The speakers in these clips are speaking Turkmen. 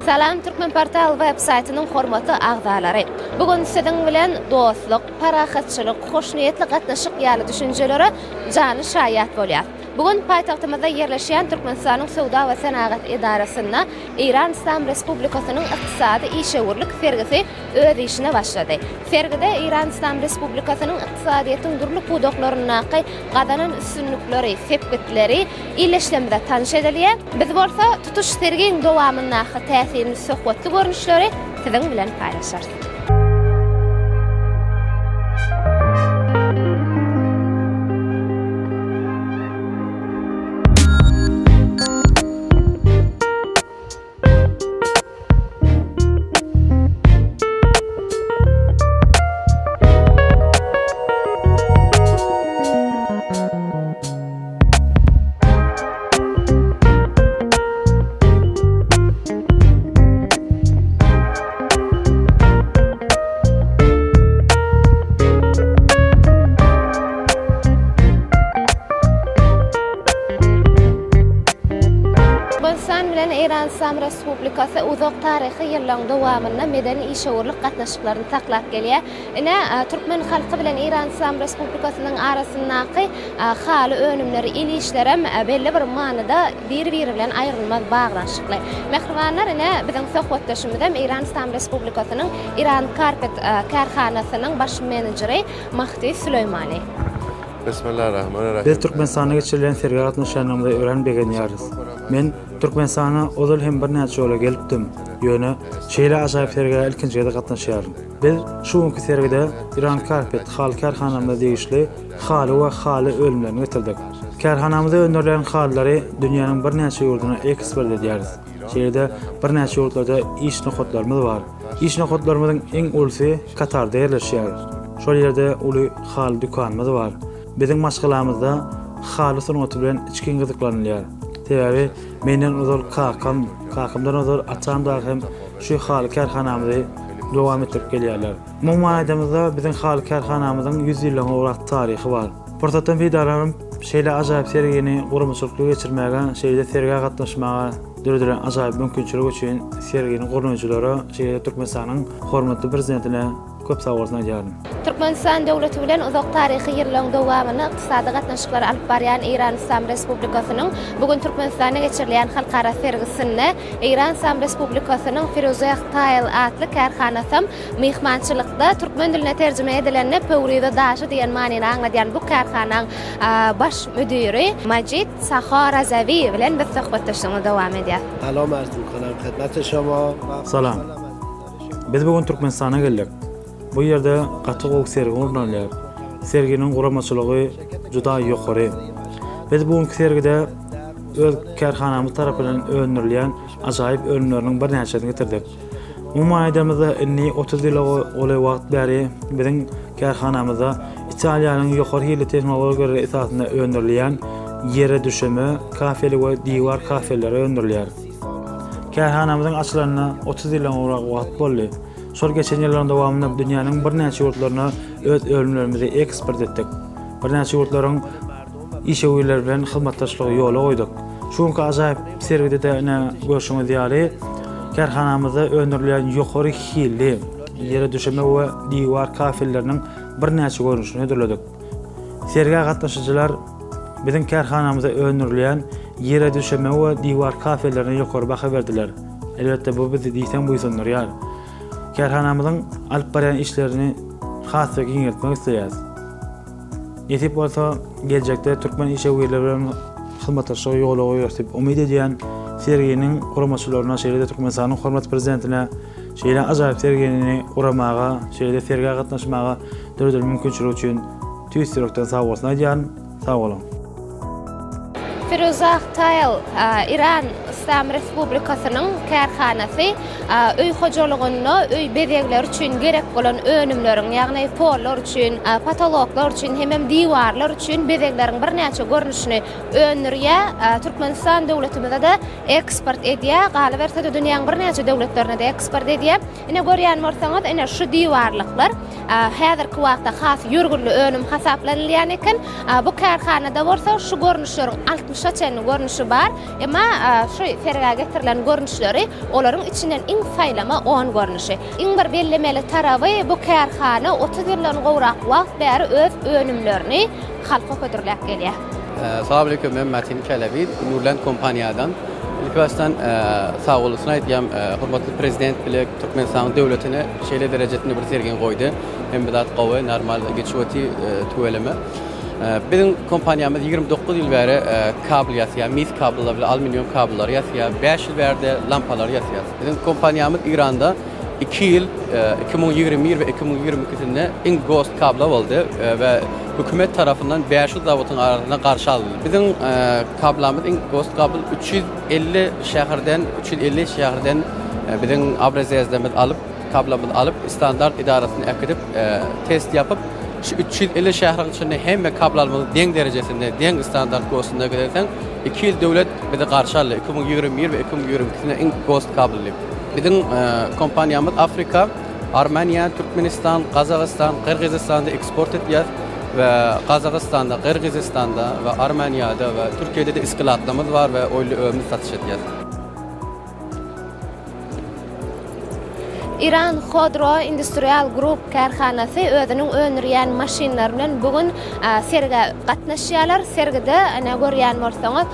Salam Türkmen Portal web saytının hormatly agzalary. Bugün sizin bilen dostluk, parahatçylyk, hoşniyetli gatnaşyk ýaly düşünjelere jany şaýat bolýar. Bugün paýtagtymyzda ýerleşýän Türkmenistanyň Sowda we Senagat Edarasynda İran İslam Respublikasynyň ykdysady işgörlük fergisi öz işine başlady. Fergide İran İslam Respublikasynyň ykdysadyýatyň durly budaklaryna gadanan üstünlükleri, sepketleri illeşlemde tanış edilýär. Biz bolsa tutuş sergiň dowamyna täsirini söhbetli görnüşleri siziň bilen paýlaşarys. İran İslam Respublikasy uzak taryhy ýyllaryň dowamyna medeni işgörlük gatnaşyklaryny taklap gelýär. Ine Türkmen halky bilen İran İslam Respublikasynyň arasyndaky haly önümleri, ilişler hem belli bir manada bir-biri bilen aýrylmaz baglanşykly. Mehribanlar ine biziň söhbetdeşimizde İran İslam Respublikasynyň İran Karpet karhanasynyň baş menejeri Mahdi Süleýmany. Bismillahirrahmanirrahim. Biz Türkmenistan'a geçirilen sergi gatnaşanymyzda öwrenbegen ýarys. Men Türkmenistana ozal hem bir näçe ýola gelipdim. Ýöne şeýle ajaýyp sergiä ilkinji ýerde gatnaşýarym. Biz şu günkü sergide İran Karpet haly karhanamyzda degişli haly we haly ölümlerini getirdik. Karhanamyzda öňdürlen halylary dünýäniň bir näçe ýurduna eksport edýäris. Şeýle bir näçe ýurtlarda iş nohotlarymyz bar. İş nohotlarymyzyň eň ulsy Katarda ýerleşýär. Şol ýerde uly haly dükanymyz bar. Bizim maşgalamyzda haly sunuty bilen içkin gyzyklanýar. Täze menden uzal kakymdan uzal açan da hem şu haly karhanamyzy dowam etdirip gelýärler. Bu manadamyzda bizim haly karhanamyzyň 100 ýyllyk urak taryhy bar. Portatdan fiýdalanıp şeýle ajaýyp sergini gurumçylykly geçirmäge, şeýle sergiä gatnaşmaga dördüren ajaýyp mümkinçilik üçin serginiň gurumçylary şeýle Türkmenistanyň hormatly prezidentine köp sagawlaryny ýaryn. Türkmenistan döwleti bilen uzak taryhy ýyllaryň dowamyny ykdysady gatnaşyklary alyp barýan İran İslam Respublikasynyň bugün Türkmenistana geçirilen halkara sergisinde İran İslam Respublikasynyň Firuzah Tayl adly karhanasy mehmançylykda türkmen diline terjime edilen Pewrida daşy diýen manyny aňladýan bu karhanaň baş müdiri Majid Sakharazavi bilen biz söhbetdeşligimiz dowam edýär. Salam arz mikonam hyzmat şoma. Salam. Biz bugün Türkmenistana geldik. Bu ýerde gaty gowuk sergi urunalýar. Serginiň guramaçylygy juda ýokary. Biz bu sergide öz karhanamyz tarapyndan öňdürilen ajaýyp ölümleriň bir näçesini getirdik. Umumy aýdamyzda 30 ýyl oly wagt bäri biziň karhanamyzda Italiýanyň ýokary ýyly tehnologiýalary esasynda öňdürilen ýere düşeme, kafeli we diýwar kafeleri öňdürilýär. Karhanamyzyň açylaryna 30 ýyldan urak wagt boldy. Şol geçen ýyllaryň dowamynda dünýäniň bir näçe ýurtlaryna öz ölümlerimizi eksport etdik. Bir näçe ýurtlaryň işgörler bilen hyzmatdaşlygy ýola goýdyk. Şuňky ajaýyp sergide de görüşimiz ýaly karhanamyzda öňdürilen ýokary hilli ýere düşeme we diýwar kafelleriniň bir näçe görnüşini ödürledik. Sergiä gatnaşyjylar biziň karhanamyzda öňdürilen ýere düşeme we diýwar kafellerine ýokary baha berdiler. Elbetde bu bizi diýsen buýsunlar ýar. Karhanamyzyň alyp barýan işlerini hasy giňertmek isleýäs. Ýetip bolsa geljekde türkmen işgörleri bilen hyzmatdaşlygy ýola goýar diýip umyt edýän serginiň guramaçylaryna şeýle Türkmenistanyň hormatly prezidentine şeýle ajaýyp sergini uramaga, şeýle sergiä gatnaşmaga dördür mümkinçilik üçin tüýsürekden sagawlaryny ýaryn. Sag bolun. Firuzah Tayl İran İslam Respublikasynyň karhanasy öý hojalygyny öý bezegler üçin gerek bolan önümleriň, ýagny pollar üçin, patologlar üçin hem diýwarlar üçin bezegleriň bir näçe görnüşini öňdürýär. Türkmenistan döwletimizde de eksport edýär. Galy berse de dünýäniň bir näçe döwletlerine de eksport edýär. Ine görýän bolsaňyz, ine şu diýwarlyklar häzirki wagtda has ýürgünli önüm hasaplanylýan eken. Bu karhanada bolsa şu görnüşler 60 çenli görnüşi bar. Emma şu serga getirilen görnüşleri olaryň içinden iň faýlama on görnüşi. Iň bir bellemeli tarabı bu kärhana 30 ýyldan gowrak wagt bäri öz önümlerini halka kötürläp gelýär. Assalamu alaikum, ben Metin Kelebi, Nurland kompaniyadan. İlk baştan sağ olasın aytýam, hormatly prezident bilen Türkmenistan döwletine şeýle derejesinde bir sergen goýdy. Hem bidat gowy normal geçýäti töweleme. Bizim kompanyamız 29 yıl beri kabel ýasýar, mis kabellar bilen alüminyum kabellar ýasýar, 5 yıl beri lampalar ýasýar. Bizim kompanyamız İran'da 2 yıl 2021 ve 2022'sinde in ghost kablo boldy ve hükümet tarafından 5 zavodun arasında karşı alındı. Bizim kablamız in ghost kablo 350 şäherden bizim abreziyazlarımız alıp kablamızı alıp standart idarasına ekledip test yapıp 350 şäherden içinde hem kablolarımız deň derejesinde, deň standart ghostunda gidersen 2 yıl döwlet bize karşı aldı. 2021 ve 2022'sinde in ghost kablo. Bizim kompanyamız Afrika, Armenya, Türkmenistan, Kazakistan, Kırgızistan'da eksport edýär ve Kazakistanda, Kırgızistanda ve Armenya'da ve Türkiye'de de iskilatlarımız var ve öýle satış edýär. İran Khodro Industrial Group karhanasy özüniň önürýän maşinler bilen bugün serge gatnaşýarlar. Sergide ne görýän bolsaňyz,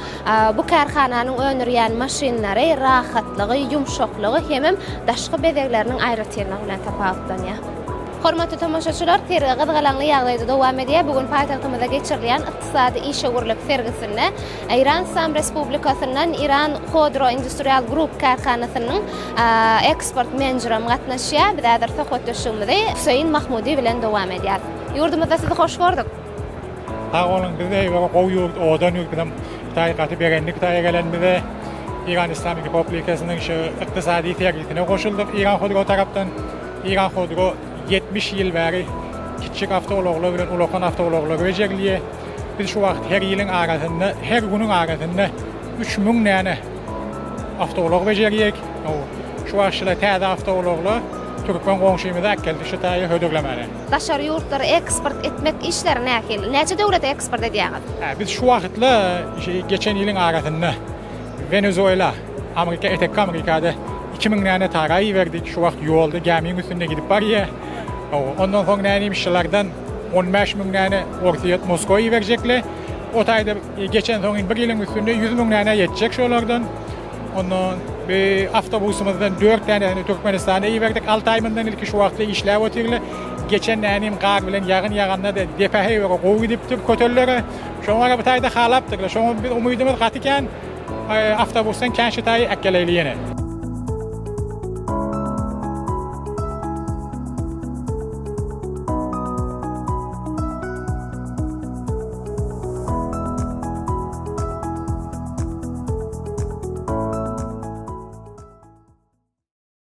bu karhananyň önürýän maşinleri rahatlygy, ýumşaklygy hem daşky bezekleriniň aýratyrlygy bilen tapawutlanýar. Hormatly tamaşaçylar, terge gyzgalanly ýagdaýda dowam edýär. Bugün paýtagtymyzda geçirilýän ykdysady işegurlyk sergisinde İran Islam Respublikasynyň İran Khodro Industrial Group karhanasynyň eksport menejeri gatnaşýar. Biz häzir söhbetleşýärmiz. Hüseyin Mahmudi bilen dowam edýär. Ýurdumyzda sizi hoş gördük. Sağ olun, bizde goýup odan ýurtdym. Taýgaty berenlik taýgalanmyzy İran Islam Respublikasynyň şu ykdysady sergisine goşuldyk. İran Khodro tarapdan İran Khodro 70 yıl beri kiçik avtologlar bilen ulakan avtologlar bejerliýär. Biz şu wagt her ýylyň arasynda, her günüň arasynda 3000 näne avtolog bejerýär. Şu wagtda täze avtologlar Türkmen goňşymyza geldi şu taýy hödeglemeli. Daşary ýurtlara eksport etmek işleri näkel? Näçe döwlete eksport edýär? Biz şu wagtla geçen ýylyň arasynda Venezuela, Amerika, Amerikada 2000 näne taraý berdik. Şu wagt ýolda gämiň üstünde gidip barýar. Ondan soň nämişlerden 15 000 näne ortiýat Moskowa berjekler. O taýda geçen soň bir ýylyň üstünde 100 000 näne ýetjek şolardan. Ondan bir awtobusymyzdan 4 täne Türkmenistana berdik. 6 aýmyndan ilki şu wagtda işläp oturýarlar. Geçen nänim gar bilen ýagyn ýaganda da depahy we gowy dipdir kötellere. Şoňa bu taýda halapdyr. Şoňa bir umydymyz gatyken awtobusdan känşi taýy ekkelelýene.